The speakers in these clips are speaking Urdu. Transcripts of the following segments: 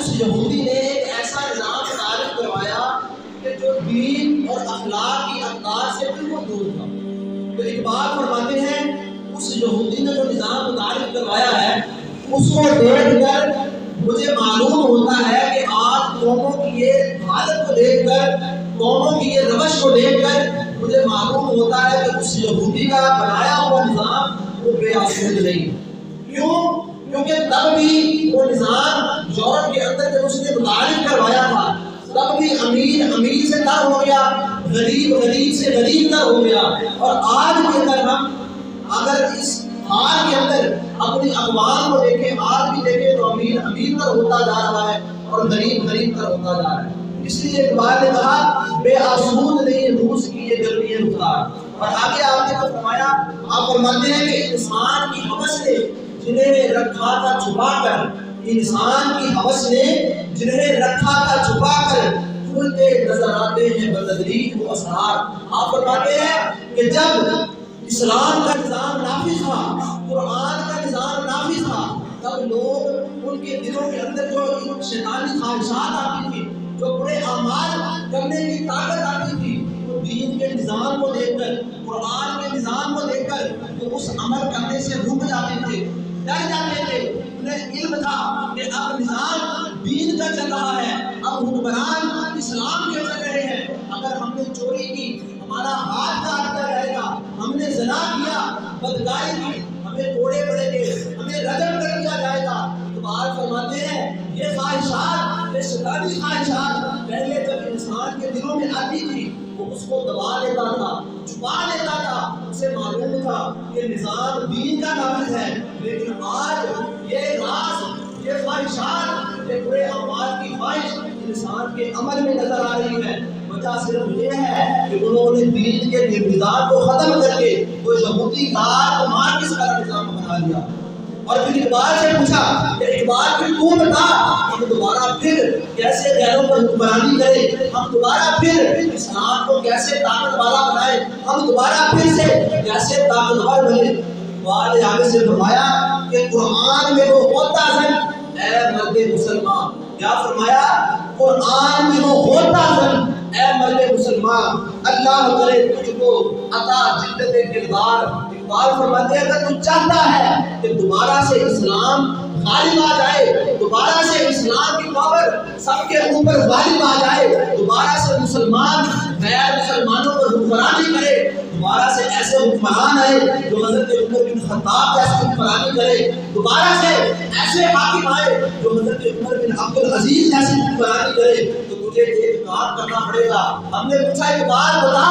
اس یہودی نے ایک ایسا نظام تعریف کروایا کہ جو دین اور اخلاق کی اقدار سے بالکل دور تھا۔ تو اقبال فرماتے ہیں اس یہودی نے جو نظام تعریف کروایا ہے اس کو دیکھ کر مجھے معلوم ہوتا ہے کہ آج قوموں کی یہ حالت کو دیکھ کر، قوموں کی یہ روش کو دیکھ کر مجھے معلوم ہوتا ہے کہ اس یہودی کا بنایا ہوا نظام وہ بے اصول نہیں۔ کیوں؟ کیونکہ تب بھی وہ نظام یورپ کے اندر جب اس نے متعارف کروایا تھا تب بھی امیر امیر سے تر ہو گیا، غریب غریب سے غریب تر ہو گیا، اور آج بھی اگر اس حال کے اندر اپنی اقوام کو دیکھیں، آج بھی دیکھیں تو امیر امیر تر ہوتا جا رہا ہے اور غریب غریب تر ہوتا جا رہا ہے۔ اس لیے اقبال نے کہا بے آسود نہیں روس کی یہ گرمی رفتار۔ اور آگے آپ نے تو فرمایا، آپ فرماتے ہیں کہ انسان کی ہوس نے جنہیں رکھا تھا چھپا کر، انسان کی ہوس نے جنہیں رکھا تھا چھپا کر کھلتے نظر آتے ہیں بتدریج وہ اسرار۔ آپ فرماتے ہیں کہ جب اسلام کا نظام نافذ تھا، قرآن کا نظام نافذ تھا، تب لوگ ان کے دلوں کے اندر جو شیطانی خواہشات آتی تھی، جو برے اعمال کرنے کی طاقت آتی تھی، وہ دین کے نظام کو دیکھ کر، قرآن کے نظام کو دیکھ کر وہ اس عمل کرنے سے رک جاتے تھے، ڈر جاتے تھے۔ انہیں علم تھا کہ اب نظام دین کا چل رہا ہے، اب حکمران اسلام کے چل رہے ہیں، اگر ہم نے چوری کی ہمارا ہاتھ کاٹ دیا جائے گا، ہم نے زنا کیا، بدکاری کی، ہمیں کوڑے پڑیں گے، ہمیں رجم کر دیا جائے گا۔ اقبال فرماتے ہیں یہ خواہشات، یہ شیطانی خواہشات پہلے جب انسان کے دلوں میں آتی تھی وہ اس کو دبا لیتا تھا، چھپا لیتا تھا، اسے معلوم تھا کہ نظام دین کا نافذ ہے، لیکن آج یہ راز، یہ خواہشات، یہ برے اعمال کی خواہش انسان کے عمل میں نظر آ رہی ہے۔ وجہ صرف یہ ہے کہ انہوں نے دین کے نظام کو ختم کر کے وہ یہودی رات مارکس کا نظام بنا لیا۔ اور پھر اقبال سے پوچھا کہ اقبال پھر تو بتا ہم دوبارہ پھر کیسے غیروں پر حکمرانی کریں، ہم دوبارہ پھر اسلام کو کیسے طاقت والا بنائیں، ہم دوبارہ پھر سے کیسے طاقتور بنیں۔ اقبال نے آگے سے فرمایا کہ قرآن میں وہ ہوتا زن اے مرد مسلمان، کیا فرمایا؟ قرآن میں وہ ہوتا زن اے مرد مسلمان، اللہ کرے تجھ کو عطا جدت کردار۔ اقبال فرماتے ہیں اگر تو چاہتا ہے کہ دوبارہ سے اسلام غالب آ جائے، دوبارہ سے اسلام کی پاور سب کے اوپر غالب آ جائے، دوبارہ سے مسلمان غیر مسلمانوں پر حکمرانی کرے، دوبارہ سے ایسے حکمران آئے جو حضرت عمر بن خطاب جیسے حکمرانی کرے، دوبارہ سے ایسے حاکم آئے جو حضرت عمر بن عبد العزیز جیسی حکمرانی کرے، تو تجھے ایک کام کرنا پڑے گا۔ ہم نے پوچھا ایک بات بتا،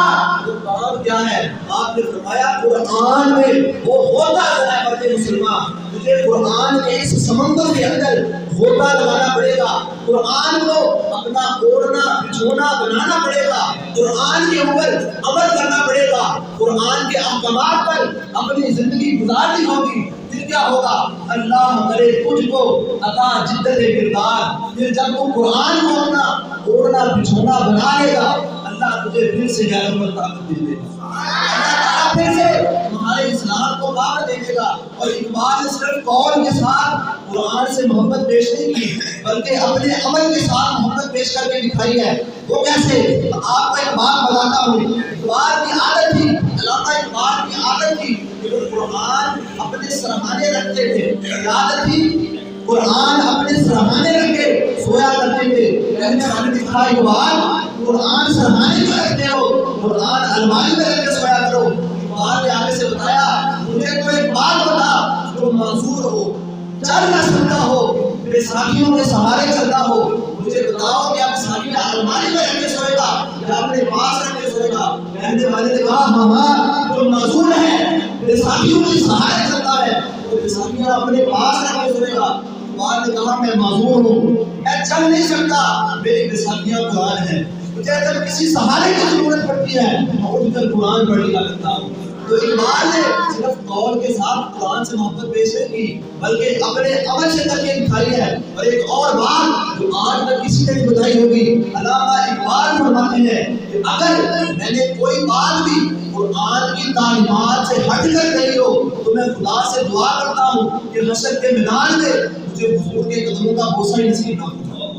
وہ کام کیا ہے؟ آپ نے فرمایا قرآن میں وہ ہوتا ہے مرد مسلمان، تجھے قرآن کے اس سمندر کے اندر ہوتا لگانا پڑے گا، قرآن کو اپنا اوڑھنا بچھونا بنانا پڑے گا، قرآن کے اوپر عمل کرنا پڑے گا، قرآن کے احکامات پر اپنی زندگی گزارنی ہوگی۔ پھر کیا ہوگا؟ اللہ کرے تجھ کو عطا جدت کردار۔ پھر جب تو قرآن کو اپنا اوڑھنا بچھونا بنا لے گا، اللہ تجھے پھر سے غیروں پر طاقت دے دے گا، اللہ پھر سے تمہارے اسلام کو باہر دیکھے گا۔ اور اقبال نے صرف قول کے ساتھ قرآن سے محبت پیش نہیں کی بلکہ اپنے عمل کے ساتھ محبت پیش کر کے دکھائی ہے۔ وہ کیسے؟ آپ کو ایک بات بتاتا ہوں، اقبال کی عادت تھی، علامہ اقبال کی عادت تھی کہ وہ قرآن اپنے سرہانے رکھتے تھے، عادت تھی قرآن اپنے سرہانے رکھ کے سویا کرتے تھے۔ کہنے والے نے کہا اقبال قرآن سرہانے میں رکھتے ہو، قرآن الماری میں رکھ کے سویا کرو۔ اقبال نے آگے سے بتایا مجھے تو ایک بات بتا جو معذور ہو، چل نہ سکتا ہو، میرے ساتھیوں کے سہارے چلتا ہو، مجھے بتاؤ کہ آپ ساتھی الماری میں رکھ کے سوئے گا یا اپنے پاس رکھ کے سوئے گا؟ کہنے والے نے کہا ہاں جو معذور ہے میرے ساتھیوں کے سہارے چلتا ہے، میرے ساتھیاں اپنے پاس رکھ کے سوئے گا۔ اقبال نے کہا میں معذور ہوں، میں چل نہیں سکتا، میری ساتھیاں قرآن ہیں، مجھے اگر کسی سہارے کی ضرورت پڑتی ہے میں اٹھ کر قرآن پڑھ لیا کرتا ہوں۔ تو اقبال نے صرف قول کے ساتھ قرآن سے محبت پیش نہیں کی بلکہ اپنے عمل سے کر کے دکھائی ہے۔ اور ایک اور بات جو آج تک کسی نے بھی بتائی ہوگی، علامہ اقبال فرماتے ہیں کہ اگر میں نے کوئی بات بھی قرآن کی تعلیمات سے ہٹ کر کہی ہو تو میں خدا سے دعا کرتا ہوں کہ حشر کے میدان میں مجھے حضور کے قدموں کا بوسہ نصیب نہ ہو۔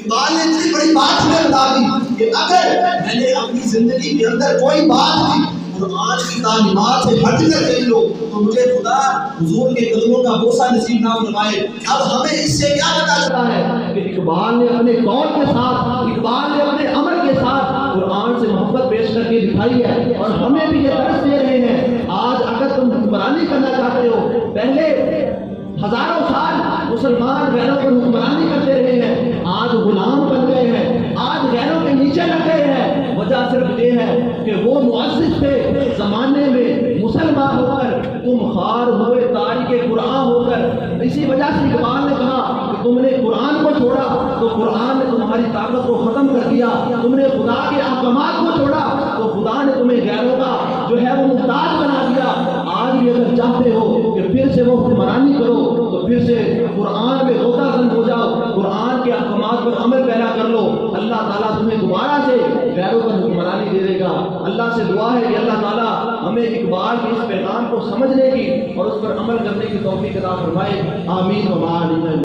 اقبال نے اتنی بڑی بات ہمیں بتا دی کہ اگر میں نے اپنی زندگی کے اندر کوئی بات بھی قرآن کی تعلیمات سے ہٹ کر دیکھ لو تو مجھے خدا حضور کے قدموں کا بوسہ نصیب نہ فرمائے۔ اب ہمیں اس سے کیا پتا چلتا ہے کہ اقبال نے اپنے قول کے ساتھ، اقبال نے اپنے عمل کے ساتھ قرآن سے محبت پیش کر کے دکھائی ہے، اور ہمیں بھی یہ درس دے رہے ہیں۔ آج اگر تم حکمرانی کرنا چاہتے ہو، پہلے ہزاروں سال مسلمان غیروں پر حکمرانی کرتے رہے ہیں، آج غلام بن گئے ہیں، آج غیروں کے نیچے لگ گئے ہیں۔ وجہ صرف یہ ہے کہ وہ مؤسس تھے زمانے میں مسلمان ہو کر، تم خار ہوئے تاریخ قرآن ہو کر۔ اسی وجہ سے اقبال نے کہا کہ تم نے قرآن کو چھوڑا تو قرآن نے تمہاری طاقت کو ختم کر دیا، تم نے خدا کے احکامات کو چھوڑا تو خدا نے تمہیں غیروں کا جو ہے وہ محتاج بنا دیا۔ آج بھی اگر چاہتے ہو کہ پھر سے وہ حکمرانی کرو تو پھر سے قرآن میں غوطہ زن ہو جاؤ، قرآن کے احکامات پر عمل پیرا کر لو، اللہ تعالیٰ تمہیں دوبارہ سے غیروں پر حکمرانی دے دے گا۔ اللہ سے دعا ہے کہ اللہ تعالیٰ ہمیں اقبال کے اس پیغام کو سمجھنے کی اور اس پر عمل کرنے کی توفیق عطا فرمائے۔ آمین و آمین۔